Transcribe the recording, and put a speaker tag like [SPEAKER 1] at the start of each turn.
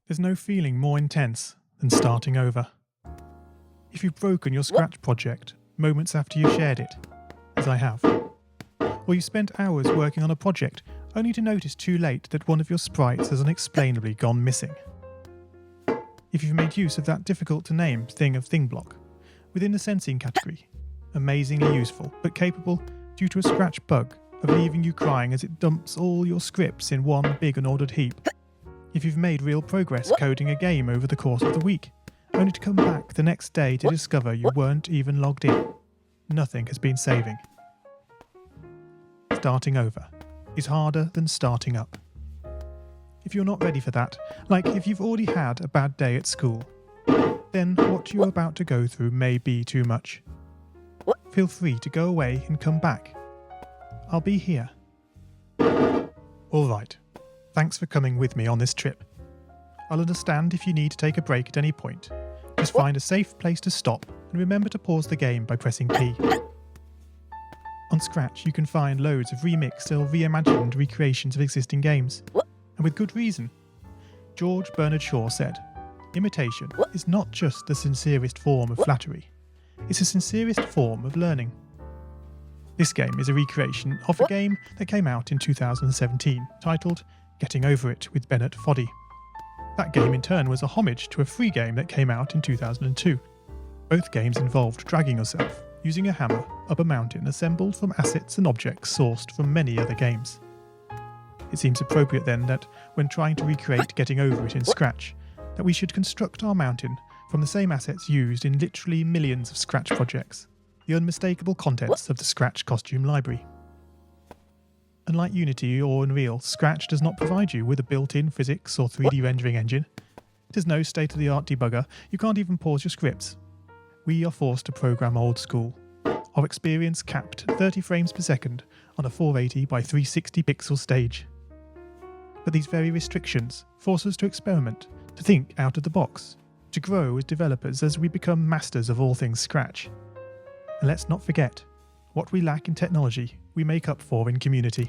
[SPEAKER 1] There's no feeling more intense than starting over. If you've broken your Scratch project moments after you shared it, as I have, or you spent hours working on a project only to notice too late that one of your sprites has unexplainably gone missing. If you've made use of that difficult-to-name thing of thing block within the sensing category, amazingly useful but capable, due to a Scratch bug, of leaving you crying as it dumps all your scripts in one big unordered heap. If you've made real progress coding a game over the course of the week, only to come back the next day to discover you weren't even logged in, nothing has been saving. Starting over is harder than starting up. If you're not ready for that, like if you've already had a bad day at school, then what you're about to go through may be too much. Feel free to go away and come back. I'll be here. Alright, thanks for coming with me on this trip. I'll understand if you need to take a break at any point. Just find a safe place to stop and remember to pause the game by pressing P. On Scratch you can find loads of remixed or reimagined recreations of existing games, and with good reason. George Bernard Shaw said, "Imitation is not just the sincerest form of flattery, it's the sincerest form of learning." This game is a recreation of a game that came out in 2017, titled Getting Over It with Bennett Foddy. That game in turn was a homage to a free game that came out in 2002. Both games involved dragging yourself, using a hammer, up a mountain assembled from assets and objects sourced from many other games. It seems appropriate then that, when trying to recreate Getting Over It in Scratch, that we should construct our mountain from the same assets used in literally millions of Scratch projects, the unmistakable contents of the Scratch costume library. Unlike Unity or Unreal, Scratch does not provide you with a built-in physics or 3D rendering engine. It has no state-of-the-art debugger, you can't even pause your scripts. We are forced to program old school. Our experience capped at 30 frames per second on a 480 by 360 pixel stage. But these very restrictions force us to experiment, to think out of the box, to grow as developers as we become masters of all things Scratch. And let's not forget, what we lack in technology, we make up for in community.